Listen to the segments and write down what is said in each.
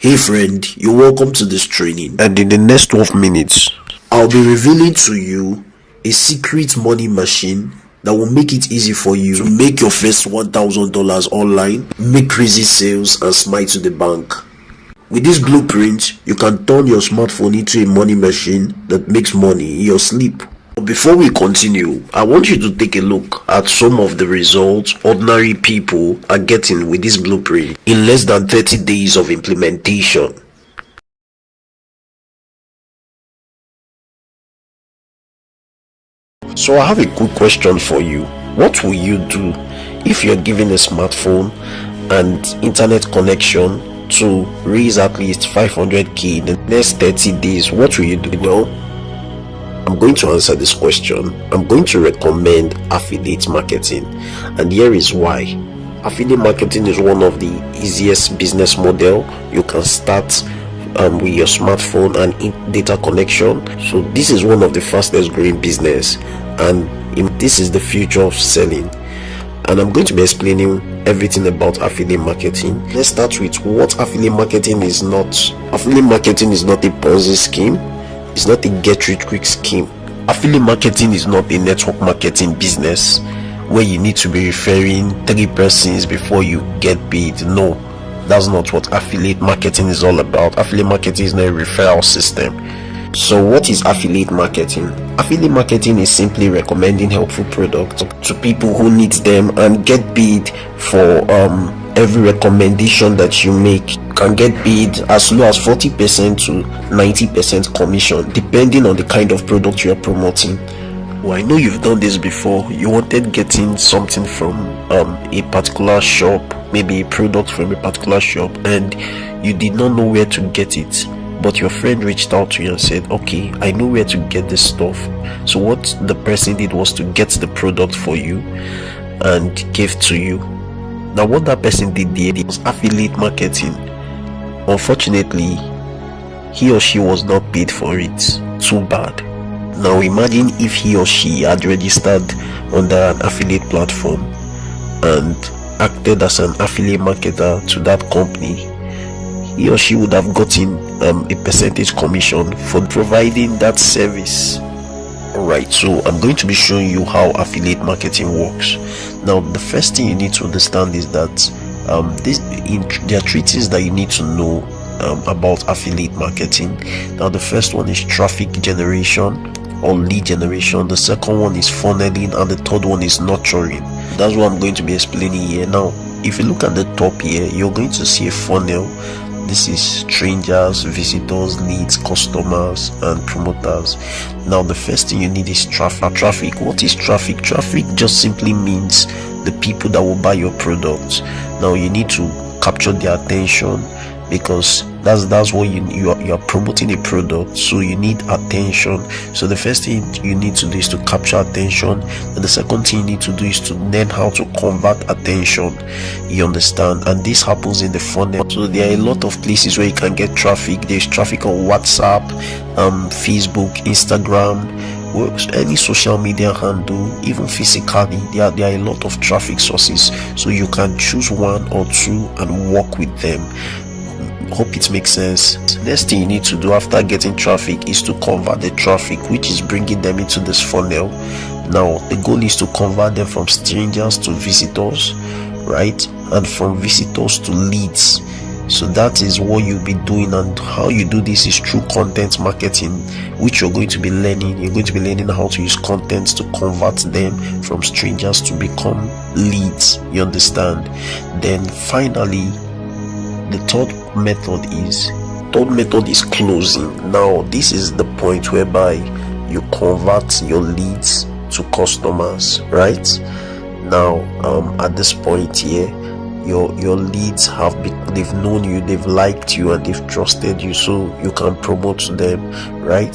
Hey friend, you're welcome to this training, And in the next 12 minutes, I'll be revealing to you a secret money machine that will make it easy for you to make your first $1,000 online, make crazy sales and smile to the bank. With this blueprint, you can turn your smartphone into a money machine that makes money in your sleep. But before we continue, I want you to take a look at some of the results ordinary people are getting with this blueprint in less than 30 days of implementation. so I have a quick question for you. What will you do if you're given a smartphone and internet connection to raise at least 500k in the next 30 days? What will you do? Well, I'm going to answer this question. I'm going to recommend affiliate marketing, and here is why. Affiliate marketing is one of the easiest business model you can start with your smartphone and data connection. So this is one of the fastest growing business, and this is the future of selling. And I'm going to be explaining everything about affiliate marketing. Let's start with what affiliate marketing is not. Affiliate marketing is not a Ponzi scheme. It's not a get rich quick scheme. Affiliate marketing is not a network marketing business where you need to be referring 3 persons before you get paid. No, that's not what affiliate marketing is all about. Affiliate marketing is not a referral system. So what is affiliate marketing? Affiliate marketing is simply recommending helpful products to people who need them and get paid for every recommendation that you make. You can get paid as low as 40% to 90% commission depending on the kind of product you are promoting. Well, I know you've done this before. You wanted getting something from a particular shop, maybe a product from a particular shop, and you did not know where to get it, but your friend reached out to you and said, okay, I know where to get this stuff. So what the person did was to get the product for you and give to you. Now what that person did there was affiliate marketing. Unfortunately, he or she was not paid for it. Too bad. Now imagine if he or she had registered under an affiliate platform and acted as an affiliate marketer to that company. He or she would have gotten a percentage commission for providing that service. Alright, so I'm going to be showing you how affiliate marketing works. Now the first thing you need to understand is that there are 3 things that you need to know about affiliate marketing. Now the first one is traffic generation or lead generation, the second one is funneling, and the third one is nurturing. That's what I'm going to be explaining here. Now if you look at the top here, you're going to see a funnel. This is strangers, visitors, leads, customers and promoters. Now the first thing you need is traffic. What is traffic? Traffic just simply means the people that will buy your product. Now you need to capture their attention, because that's what you are promoting a product, so you need attention. So the first thing you need to do is to capture attention, and the second thing you need to do is to learn how to convert attention. You understand? And this happens in the funnel. So there are a lot of places where you can get traffic. There's traffic on WhatsApp, Facebook, Instagram, any social media handle, even physically. There are a lot of traffic sources, so you can choose 1 or 2 and work with them. Hope it makes sense. Next thing you need to do after getting traffic is to convert the traffic, which is bringing them into this funnel. Now the goal is to convert them from strangers to visitors, right, and from visitors to leads. So that is what you'll be doing, and how you do this is through content marketing, which you're going to be learning. You're going to be learning how to use content to convert them from strangers to become leads. You understand? Then finally, the third method is closing. Now this is the point whereby you convert your leads to customers, right? Now at this point here, your leads they've known you, they've liked you, and they've trusted you, so you can promote them, right?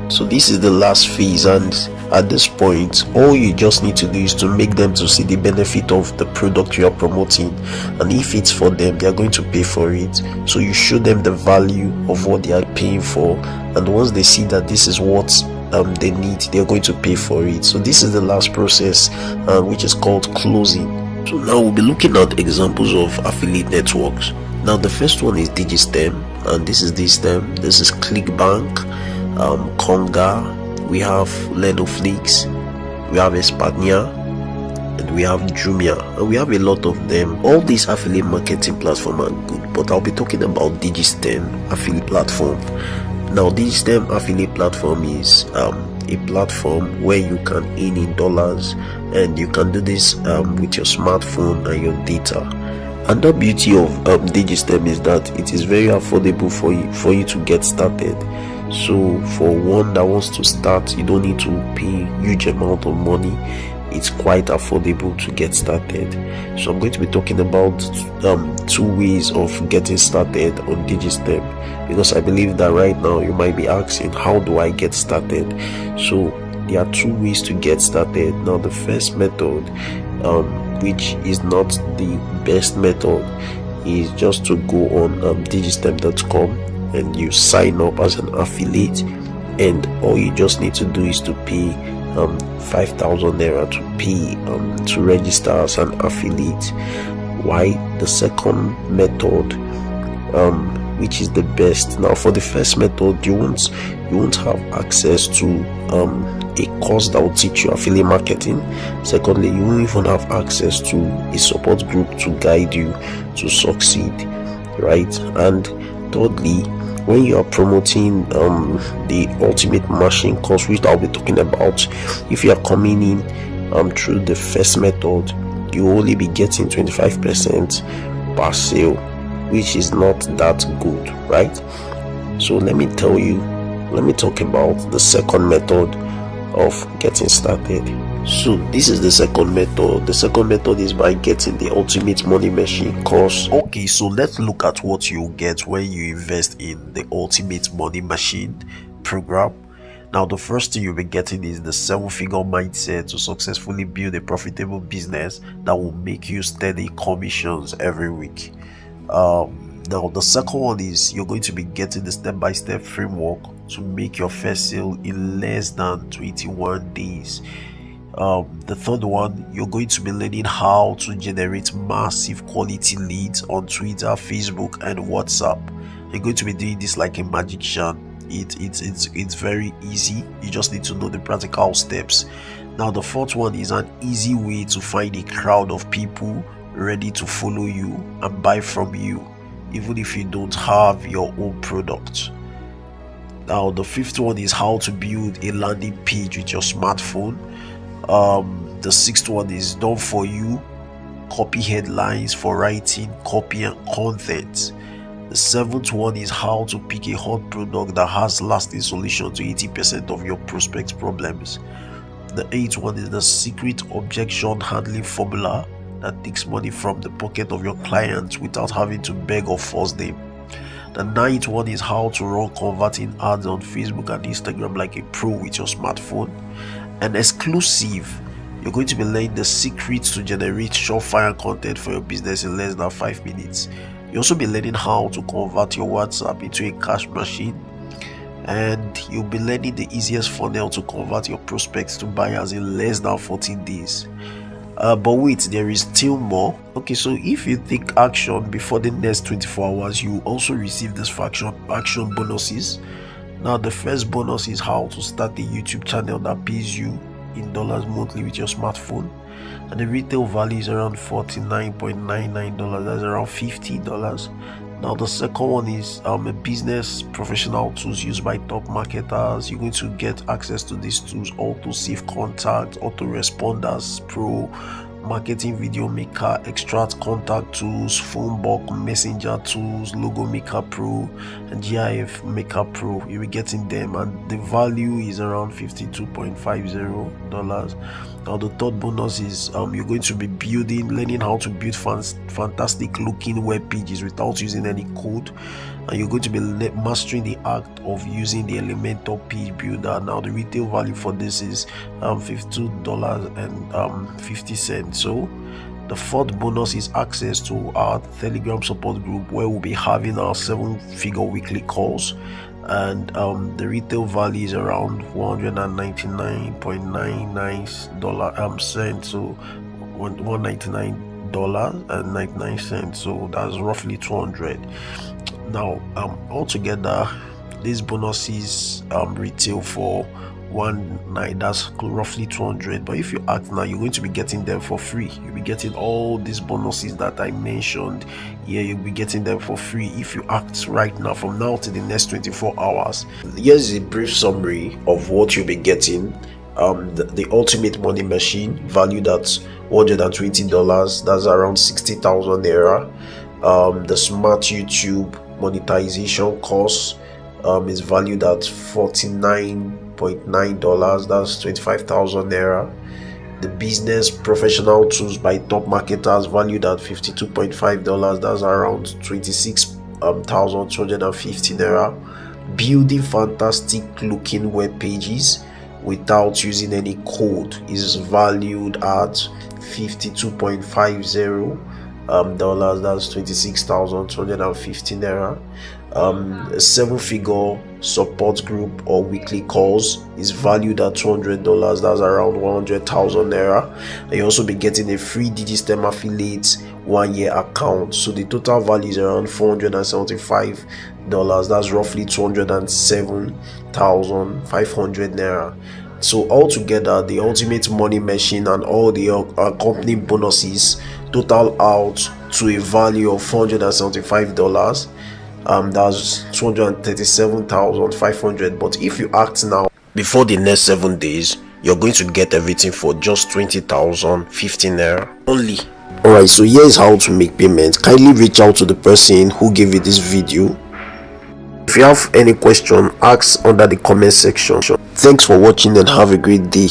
So this is the last phase, and at this point all you just need to do is to make them to see the benefit of the product you are promoting, and if it's for them, they are going to pay for it. So you show them the value of what they are paying for, and once they see that this is what they need, they're going to pay for it. So this is the last process, which is called closing. So now we'll be looking at examples of affiliate networks. Now the first one is Digitstem, and this is Digitstem. This is Clickbank, Conga, we have Lenoflix, we have Espania, and we have Jumia, and we have a lot of them. All these affiliate marketing platforms are good, but I'll be talking about Digitstem affiliate platform. Now Digitstem affiliate platform is a platform where you can earn in dollars, and you can do this with your smartphone and your data. And the beauty of Digitstem is that it is very affordable for you to get started. So for one that wants to start, you don't need to pay huge amount of money. It's quite affordable to get started. So I'm going to be talking about 2 ways of getting started on Digitstem, because I believe that right now you might be asking, how do I get started? So there are 2 ways to get started. Now the first method, which is not the best method, is just to go on digitstem.com and you sign up as an affiliate, and all you just need to do is to pay 5,000 naira to register as an affiliate. Why? The second method, which is the best. Now for the first method, you won't have access to a course that will teach you affiliate marketing. Secondly, you won't even have access to a support group to guide you to succeed, right? And thirdly, when you are promoting the ultimate machine course, which I'll be talking about, if you are coming in through the first method, you will only be getting 25% per sale, which is not that good, right? So let me talk about the second method of getting started. So this is the second method. The second method is by getting the ultimate money machine course. Okay, so let's look at what you get when you invest in the ultimate money machine program. Now the first thing you'll be getting is the 7-figure mindset to successfully build a profitable business that will make you steady commissions every week. Now the second one is you're going to be getting the step-by-step framework to make your first sale in less than 21 days. The third one, you're going to be learning how to generate massive quality leads on Twitter, Facebook, and WhatsApp. You're going to be doing this like a magician. It's very easy. You just need to know the practical steps. Now the fourth one is an easy way to find a crowd of people ready to follow you and buy from you, even if you don't have your own product. Now the fifth one is how to build a landing page with your smartphone. The sixth one is done for you, copy headlines for writing, copy, and content. The seventh one is how to pick a hot product that has lasting solution to 80% of your prospect problems. The eighth one is the secret objection handling formula that takes money from the pocket of your clients without having to beg or force them. The ninth one is how to run converting ads on Facebook and Instagram like a pro with your smartphone. And exclusive, you're going to be learning the secrets to generate surefire content for your business in less than 5 minutes. You'll also be learning how to convert your WhatsApp into a cash machine, and you'll be learning the easiest funnel to convert your prospects to buyers in less than 14 days. But wait, there is still more. Okay, so if you take action before the next 24 hours, you also receive this action bonuses. Now the first bonus is how to start a YouTube channel that pays you in dollars monthly with your smartphone, and the retail value is around $49.99. That's around $50. Now the second one is a business professional tools used by top marketers. You're going to get access to these tools: auto-save contact, auto-responders pro, marketing video maker, extract contact tools, phone book messenger tools, logo maker pro, and GIF maker pro. You'll be getting them, and the value is around $52.50. Now the third bonus is you're going to be learning how to build fantastic looking web pages without using any code, and you're going to be mastering the act of using the Elementor page builder. Now the retail value for this is $52.50. So the fourth bonus is access to our Telegram support group, where we'll be having our 7-figure weekly calls, and the retail value is around $199.99 cents, so $199. $1.99, so that's roughly 200. Now altogether these bonuses retail for one night, that's roughly 200. But if you act now, you're going to be getting them for free. You'll be getting all these bonuses that I mentioned here. You'll be getting them for free if you act right now, from now to the next 24 hours. Here's a brief summary of what you'll be getting. The ultimate money machine, valued at $120, that's around 60,000 naira. The smart YouTube monetization course is valued at $49.9, that's 25,000 naira. The business professional tools by top marketers, valued at $52.5, that's around 26,250 naira. Building fantastic looking web pages without using any code is valued at $52.50, that's 26,250 naira. A 7-figure support group or weekly calls is valued at $200, that's around 100,000 naira. And you also be getting a free Digitstem affiliate 1-year account, so the total value is around $475, that's roughly 207,500 naira. So altogether, the ultimate money machine and all the company bonuses total out to a value of $475. That's 237,500. But if you act now, before the next 7 days, you're going to get everything for just 20,050 naira only. Alright, so here is how to make payment. Kindly reach out to the person who gave you this video. If you have any question, ask under the comment section. Thanks for watching and have a great day.